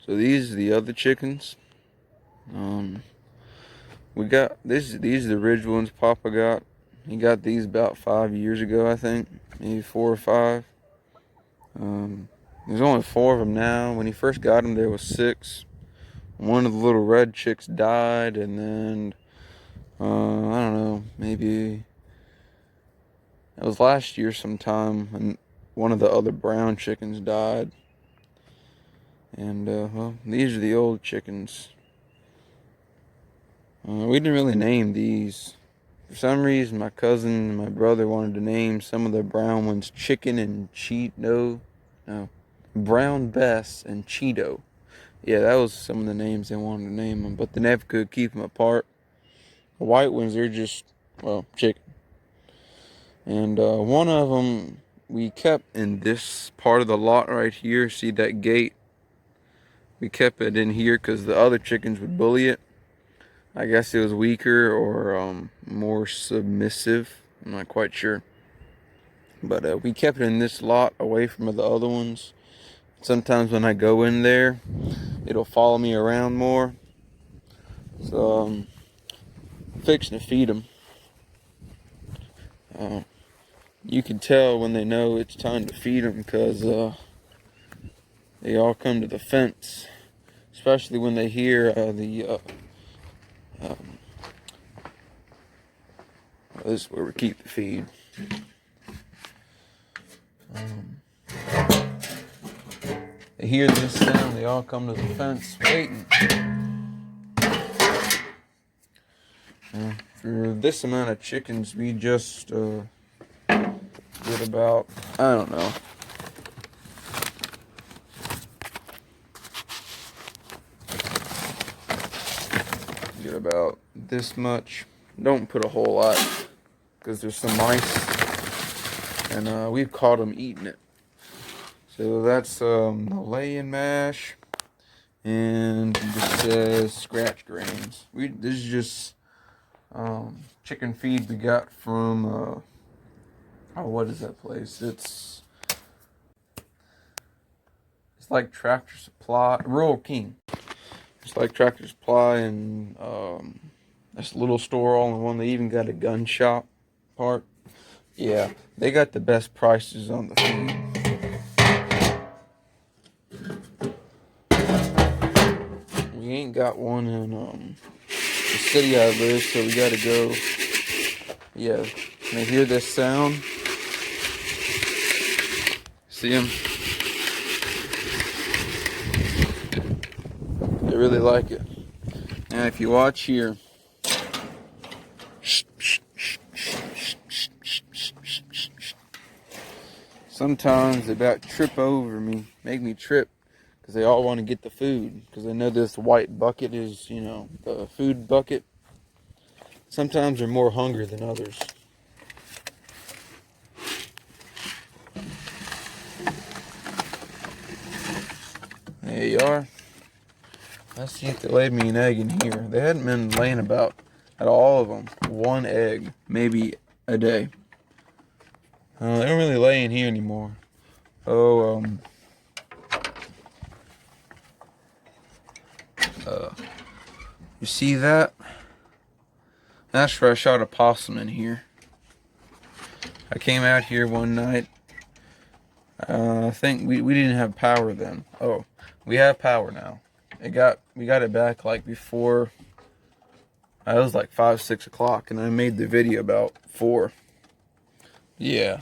So these are the other chickens. We got this. These are the ridge ones Papa got. He got these about 5 years ago, I think, maybe 4 or 5. There's only 4 of them now. When he first got them, there was 6. One of the little red chicks died, and then I don't know, maybe it was last year sometime, and one of the other brown chickens died. And well, these are the old chickens. We didn't really name these. For some reason, my cousin and my brother wanted to name some of the brown ones Chicken and Cheeto. No, Brown Bess and Cheeto. Yeah, that was some of the names they wanted to name them, but they never could keep them apart. The white ones, they're just, well, chicken. And one of them we kept in this part of the lot right here. See that gate? We kept it in here because the other chickens would bully it. I guess it was weaker or more submissive. I'm not quite sure. But we kept it in this lot away from the other ones. Sometimes when I go in there, it'll follow me around more. So I'm fixing to feed them. You can tell when they know it's time to feed them because they all come to the fence. Especially when they hear this is where we keep the feed. They hear this sound, they all come to the fence waiting. For this amount of chickens, we just get about, I don't know, get about this much. Don't put a whole lot because there's some mice, and we've caught them eating it. So that's the lay-in mash, and it just says scratch grains. This is just chicken feed we got from what is that place? It's like Tractor Supply, Rural King. It's like Tractor Supply and this little store all in one. They even got a gun shop part. Yeah, they got the best prices on the feed. We ain't got one in the city I live, so we gotta go. Yeah, can I hear this sound? See them? They really like it. Now, if you watch here, sometimes they about trip over me, make me trip, because they all want to get the food, because they know this white bucket is, you know, the food bucket. Sometimes they're more hungry than others. There you are. Let's see if they laid me an egg in here. They hadn't been laying about, at all of them, 1 egg, maybe a day. They don't really lay in here anymore. Oh, you see that? That's where I shot a possum in here. I came out here one night. I think we didn't have power then. Oh, we have power now. We got it back like before. It was like 5, 6 o'clock, and I made the video about 4. Yeah,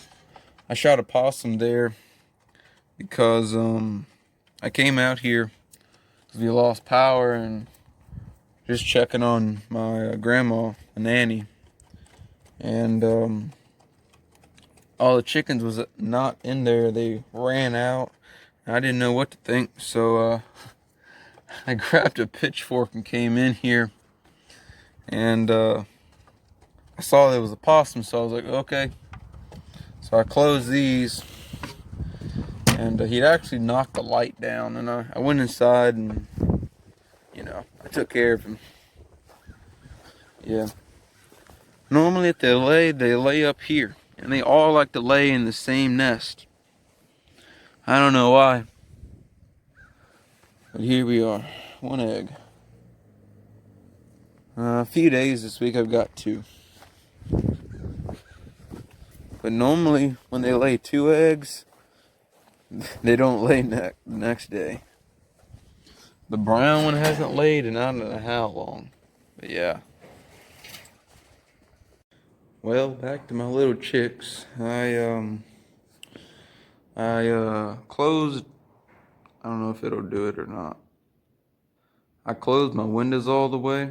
I shot a possum there because I came out here because we lost power and just checking on my grandma, a nanny, and all the chickens was not in there. They ran out. I didn't know what to think, so I grabbed a pitchfork and came in here, and I saw there was a possum, so I was like, okay. So I closed these, and he'd actually knocked the light down, and I went inside and, you know, I took care of him. Yeah. Normally if they lay up here, and they all like to lay in the same nest. I don't know why. But here we are, one egg. A few days this week I've got 2. But normally when they lay 2 eggs, they don't lay next day. The brown one hasn't laid in I don't know how long. But yeah. Well, back to my little chicks. I closed, I don't know if it'll do it or not. I closed my windows all the way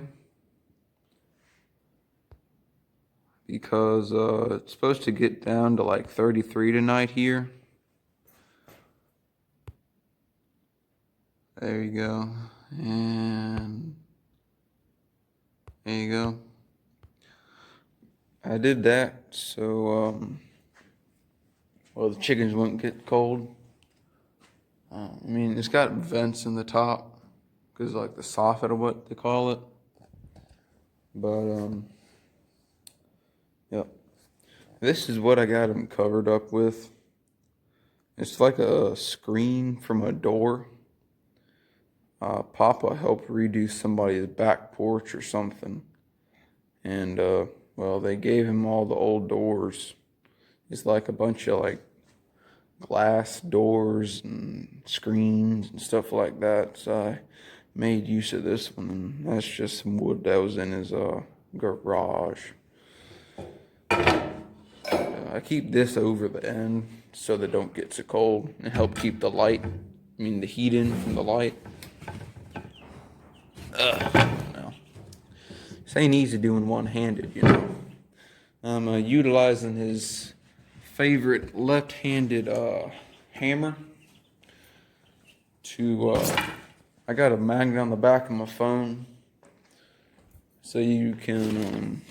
because it's supposed to get down to like 33 tonight here. There you go. And there you go. I did that so well, the chickens wouldn't get cold. I mean, it's got vents in the top because like the soffit or what they call it. But yep. This is what I got them covered up with. It's like a screen from a door. Papa helped redo somebody's back porch or something. And, well, they gave him all the old doors. It's like a bunch of, like, glass doors and screens and stuff like that. So I made use of this one. And that's just some wood that was in his, garage. I keep this over the end so they don't get so cold and help keep the the heat in from the light. No. This ain't easy doing one-handed, you know. I'm utilizing his favorite left-handed hammer to, I got a magnet on the back of my phone so you can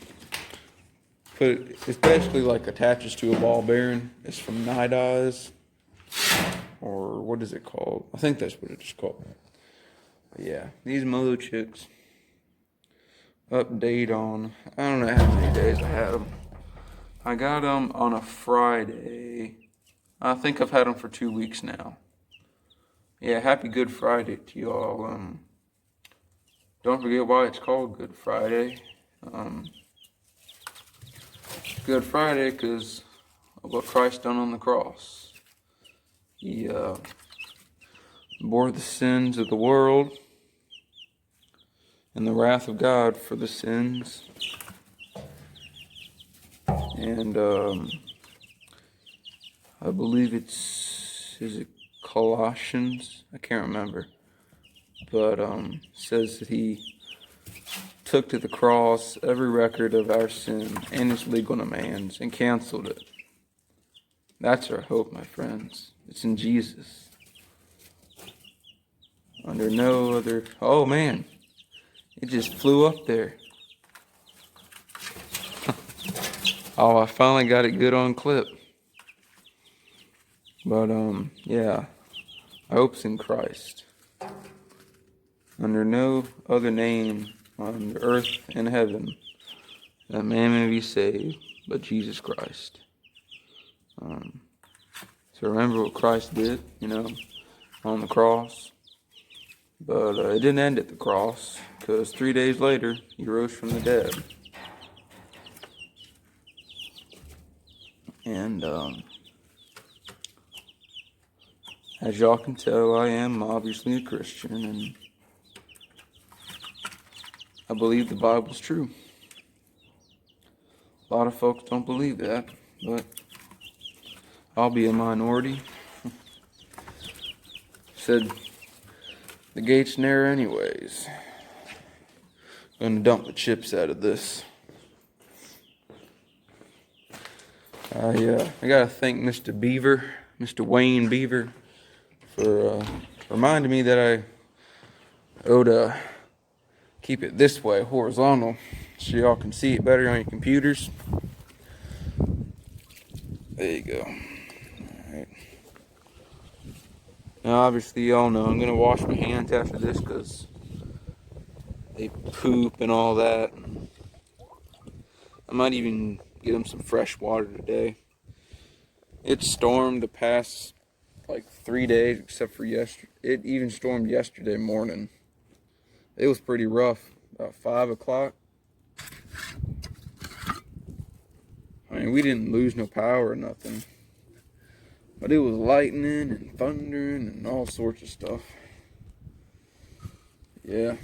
it's basically like attaches to a ball bearing. It's from Night Eyes, or what is it called? I think that's what it's called. But yeah, these Molo chicks. Update on, I don't know how many days I had them. I got them on a Friday. I think I've had them for 2 weeks now. Yeah, happy Good Friday to y'all. Don't forget why it's called Good Friday. Good Friday because of what Christ done on the cross. He bore the sins of the world and the wrath of God for the sins. And I believe is it Colossians? I can't remember. But says that he took to the cross every record of our sin and its legal demands and canceled it. That's our hope, my friends. It's in Jesus. Under no other... Oh, man. It just flew up there. Oh, I finally got it good on clip. But, yeah. I hope's in Christ. Under no other name on earth and heaven that man may be saved but Jesus Christ. So remember what Christ did, on the cross. But it didn't end at the cross, because 3 days later, he rose from the dead. And as y'all can tell, I am obviously a Christian, and I believe the Bible's true. A lot of folks don't believe that, but I'll be a minority. Said the gate's narrow anyways. Gonna dump the chips out of this. I gotta thank Mr. Beaver, Mr. Wayne Beaver, for reminding me that I ought to keep it this way, horizontal, so y'all can see it better on your computers. There you go. Alright. Now, obviously, y'all know I'm gonna wash my hands after this because they poop and all that. I might even get them some fresh water today. It stormed the past like 3 days, except for yesterday. it even stormed yesterday morning. It was pretty rough. About 5 o'clock. I mean, we didn't lose no power or nothing. But it was lightning and thundering and all sorts of stuff. Yeah.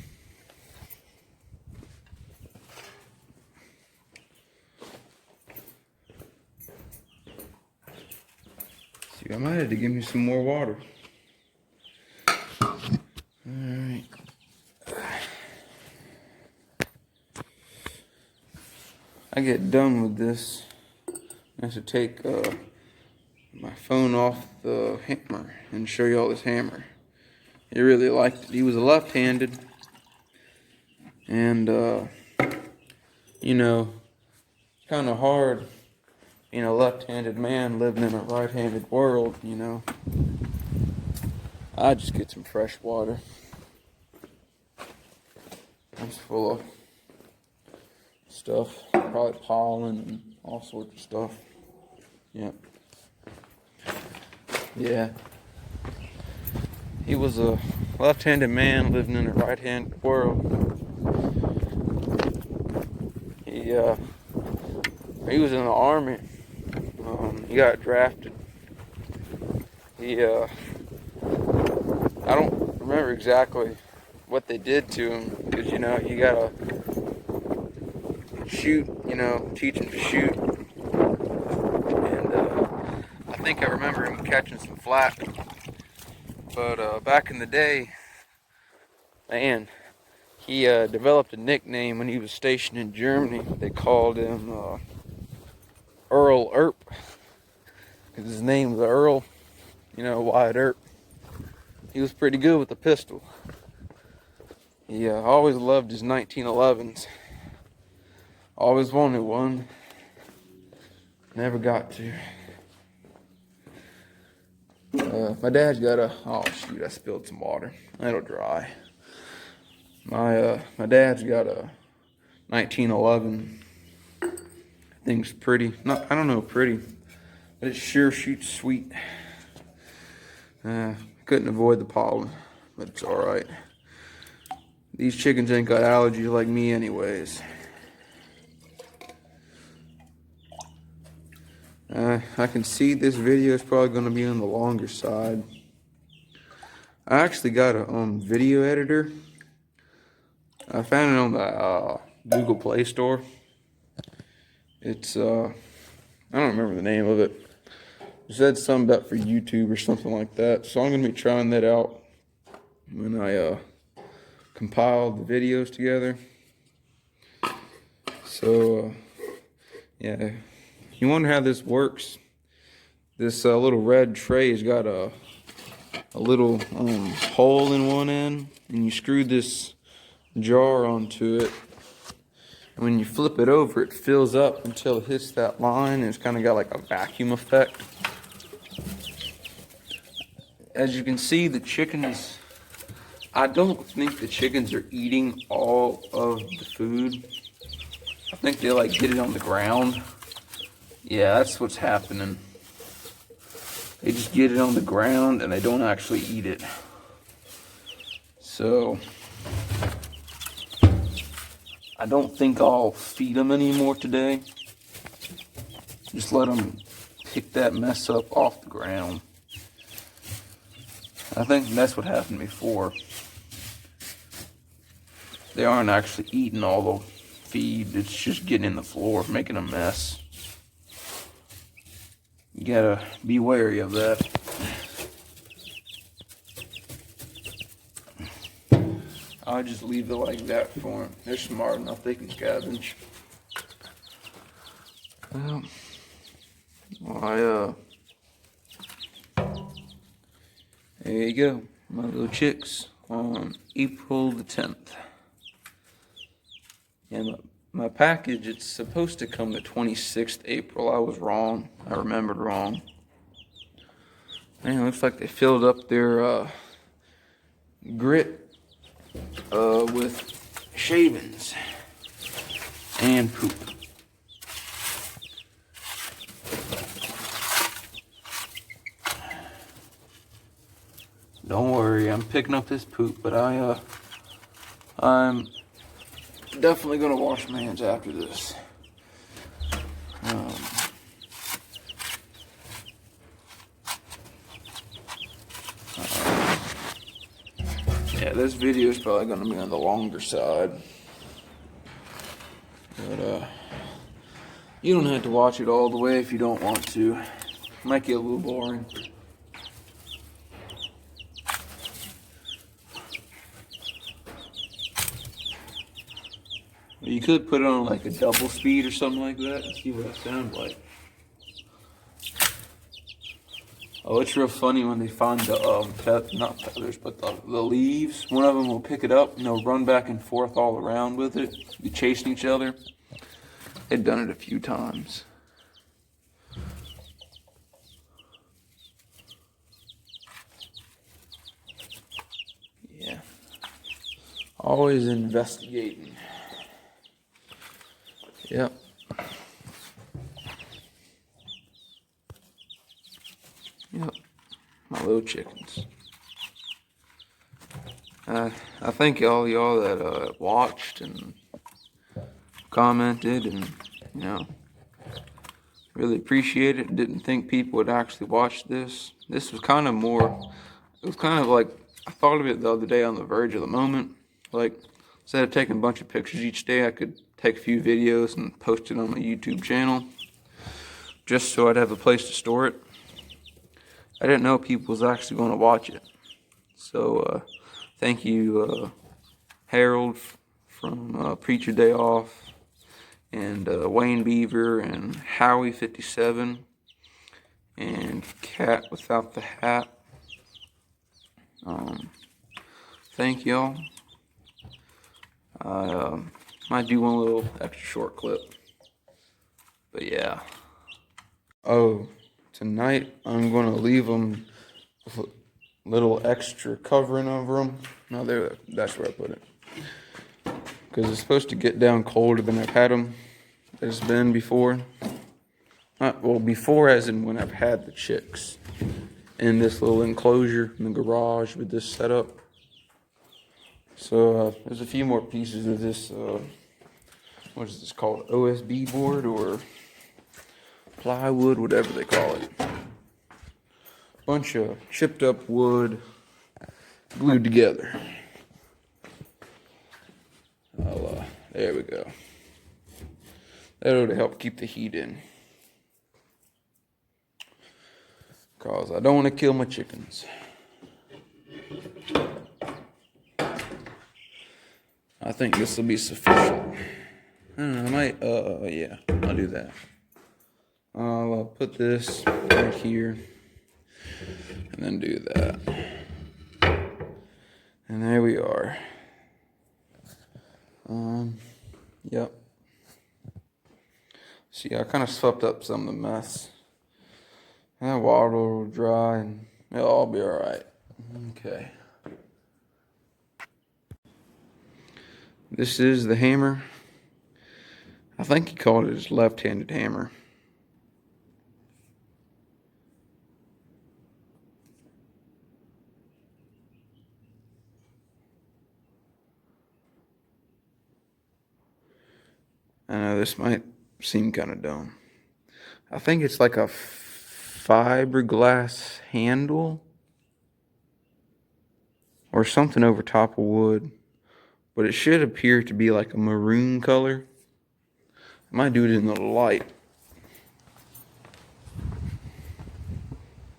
See, I might have to give me some more water. Alright. I get done with this. I have to take my phone off the hammer and show you all this hammer. He really liked it. He was a left-handed, and you know, kind of hard being a left-handed man living in a right-handed world. You know, I just get some fresh water. It's full of stuff, probably pollen and all sorts of stuff. Yep. Yeah. He was a left-handed man living in a right-handed world. He was in the army. He got drafted. I don't remember exactly what they did to him, because you know, you gotta shoot, you know, teach him to shoot. And I think I remember him catching some flack. But back in the day, man, he developed a nickname when he was stationed in Germany. They called him Earl Earp, because his name was Earl, you know, Wyatt Earp. He was pretty good with the pistol. He always loved his 1911s. Always wanted one. Never got to. My dad's got a, oh shoot, I spilled some water. It'll dry. My dad's got a 1911. Thing's pretty. Not, I don't know, pretty, but it sure shoots sweet. Couldn't avoid the pollen, but it's all right. These chickens ain't got allergies like me anyways. I can see this video is probably going to be on the longer side. I actually got a video editor. I found it on the Google Play Store. It's I don't remember the name of it. It said something about for YouTube or something like that. So I'm going to be trying that out when I compile the videos together. So yeah. You wonder how this works. This little red tray has got a little hole in one end, and you screw this jar onto it. And when you flip it over, it fills up until it hits that line, and it's kind of got like a vacuum effect. As you can see, the chickens, I don't think the chickens are eating all of the food. I think they like get it on the ground. Yeah, that's what's happening. They just get it on the ground and they don't actually eat it. So, I don't think I'll feed them anymore today. Just let them pick that mess up off the ground. I think that's what happened before. They aren't actually eating all the feed. It's just getting in the floor, making a mess. You gotta be wary of that. I'll just leave it like that for them. They're smart enough, they can scavenge. Well, there you go, my little chicks on April the 10th. And my package, it's supposed to come the 26th April. I was wrong. I remembered wrong. Man, it looks like they filled up their grit with shavings and poop. Don't worry, picking up this poop, but I'm definitely gonna wash my hands after this. Yeah, this video is probably gonna be on the longer side, but you don't have to watch it all the way if you don't want to. It might get a little boring. You could put it on like a double speed or something like that and see what it sounds like. Oh, it's real funny when they find the, not feathers, but the leaves. One of them will pick it up and they'll run back and forth all around with it, be chasing each other. They've done it a few times. Yeah. Always investigating. Yep. Yep. My little chickens. I thank all y'all that watched and commented, and really appreciate it. Didn't think people would actually watch this. This was kind of more. It was kind of like I thought of it the other day on the verge of the moment. Like instead of taking a bunch of pictures each day, I could take a few videos and post it on my YouTube channel, just so I'd have a place to store it. I didn't know people was actually going to watch it. So thank you, Harold from Preacher Day Off, and Wayne Beaver, and Howie57, and Cat Without the Hat. Thank y'all. I might do one little extra short clip. But yeah. Oh, tonight I'm going to leave them with a little extra covering over them. No, there, that's where I put it. Because it's supposed to get down colder than I've had them. It's been before. Well, before as in when I've had the chicks. In this little enclosure in the garage with this setup. So there's a few more pieces of this, what is this called? OSB board or plywood, whatever they call it. Bunch of chipped up wood glued together. There we go. That'll help keep the heat in. Cause I don't want to kill my chickens. I think this will be sufficient. I don't know, I might, yeah, I'll do that. I'll put this right here, and then do that. And there we are. Yep. See, I kind of swept up some of the mess. And that water will dry, and it'll all be alright. Okay. This is the hammer. I think he called it his left-handed hammer. I know this might seem kind of dumb. I think it's like a fiberglass handle or something over top of wood, but it should appear to be like a maroon color. I might do it in the light.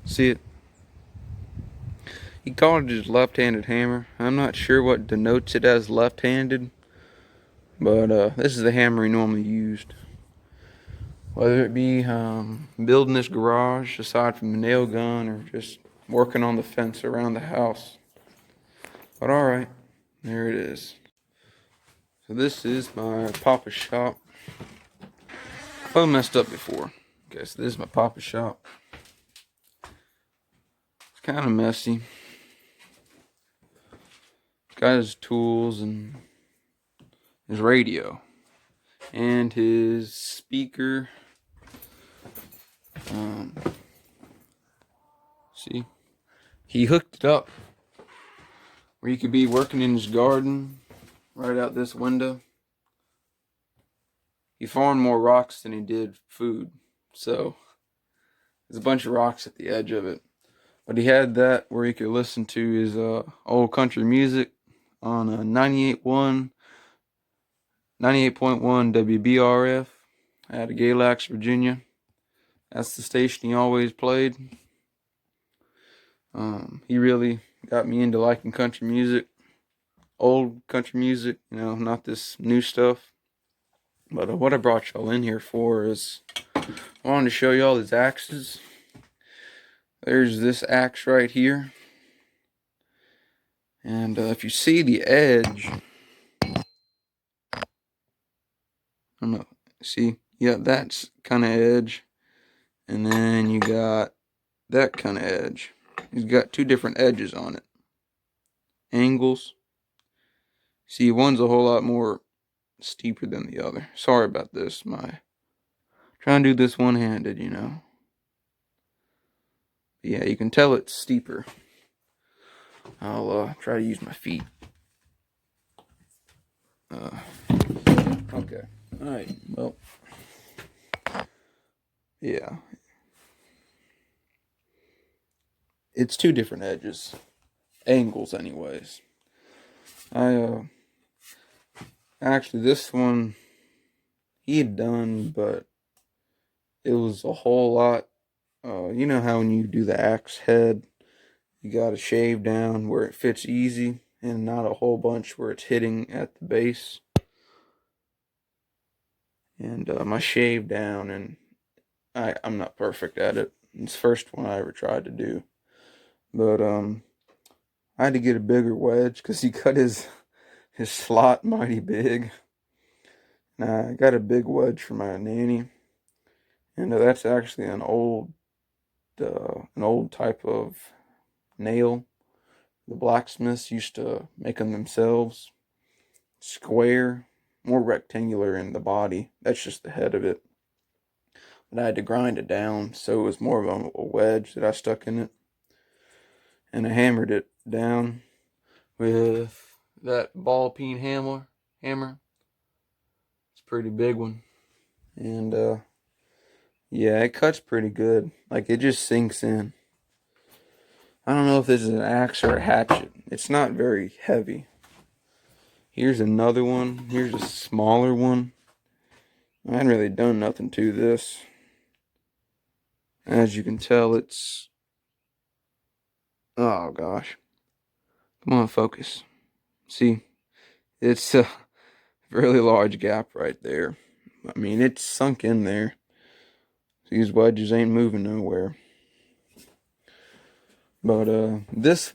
See it? He called it his left-handed hammer. I'm not sure what denotes it as left-handed, but this is the hammer he normally used. Whether it be building this garage, aside from the nail gun, or just working on the fence around the house. But alright, there it is. So this is my Papa's shop. I messed up before. Okay, so this is my Papa's shop. It's kind of messy. Got his tools and his radio and his speaker. See, he hooked it up where he could be working in his garden right out this window. He farmed more rocks than he did food, so there's a bunch of rocks at the edge of it. But he had that where he could listen to his old country music on a 98.1 WBRF out of Galax, Virginia. That's the station he always played. He really got me into liking country music, old country music, not this new stuff. But what I brought y'all in here for is I wanted to show y'all his axes. There's this axe right here. And if you see the edge, I don't know, see, yeah, that's kind of edge. And then you got that kind of edge. He's got two different edges on it. Angles. See, one's a whole lot more steeper than the other. Sorry about this. Trying to do this one-handed, Yeah, you can tell it's steeper. I'll try to use my feet. Okay. Alright, well. Yeah. It's two different edges. Angles, anyways. Actually, this one he had done, but it was a whole lot. You know how when you do the axe head, you gotta shave down where it fits easy and not a whole bunch where it's hitting at the base. And my shave down, and I'm not perfect at it. It's the first one I ever tried to do. But I had to get a bigger wedge because he cut his slot mighty big. And I got a big wedge for my nanny. And that's actually an old type of nail. The blacksmiths used to make them themselves. Square, more rectangular in the body. That's just the head of it. But I had to grind it down, so it was more of a wedge that I stuck in it. And I hammered it down with that ball peen hammer. It's a pretty big one. And yeah, it cuts pretty good. Like, it just sinks in. I don't know if this is an axe or a hatchet. It's not very heavy. Here's another one. Here's a smaller one. I hadn't really done nothing to this. As you can tell, it's... Oh, gosh. Come on, focus. See? It's a really large gap right there. I mean, it's sunk in there. These wedges ain't moving nowhere. But this,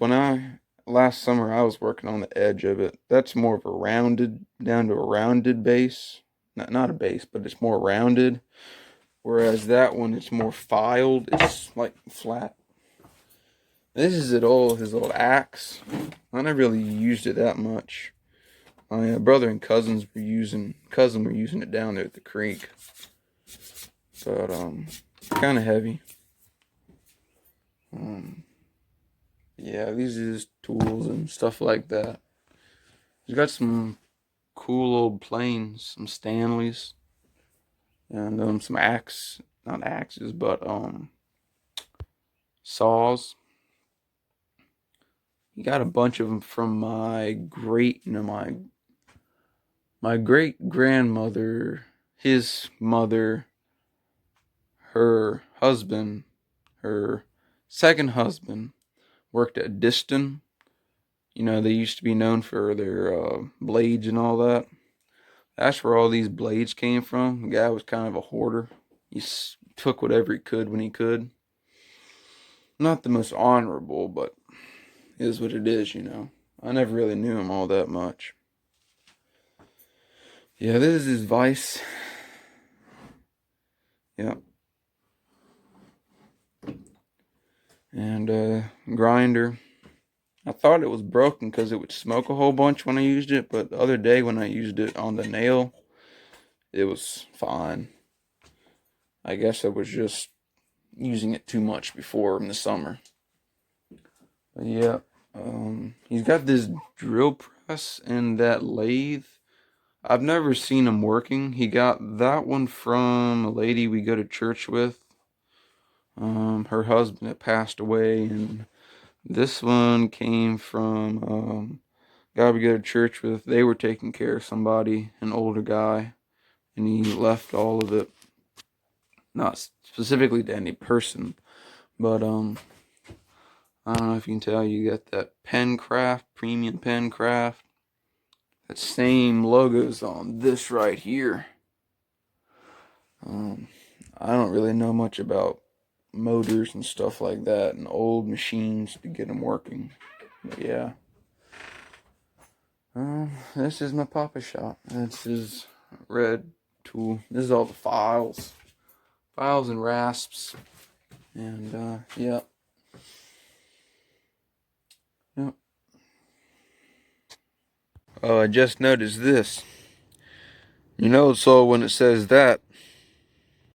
last summer I was working on the edge of it. That's more of a rounded, down to a rounded base. Not a base, but it's more rounded. Whereas that one, it's more filed. It's like flat. This is his old axe. I never really used it that much. My brother and cousin were using it down there at the creek. But kind of heavy. Yeah, these are his tools and stuff like that. He's got some cool old planes, some Stanleys, and some not axes, but saws. He got a bunch of them from my great grandmother, his mother, her husband, her second husband worked at Diston. They used to be known for their blades and all that. That's where all these blades came from. The guy was kind of a hoarder. He took whatever he could when he could. Not the most honorable, but it is what it is, I never really knew him all that much. Yeah, this is his vise. Yeah. And grinder. I thought it was broken because it would smoke a whole bunch when I used it, but the other day when I used it on the nail, it was fine. I guess I was just using it too much before in the summer. But yeah, He's got this drill press and that lathe. I've never seen him working. He got that one from a lady we go to church with. Her husband had passed away, and this one came from guy we go to church with. They were taking care of somebody, an older guy, and he left all of it, not specifically to any person, but I don't know if you can tell. You got that Pencraft, premium Pencraft. That same logo's on this right here. I don't really know much about motors and stuff like that and old machines to get them working. But yeah. This is my papa shop. This is red tool. This is all the files. Files and rasps. And yeah. Yep. Oh, I just noticed this. You know, so when it says that,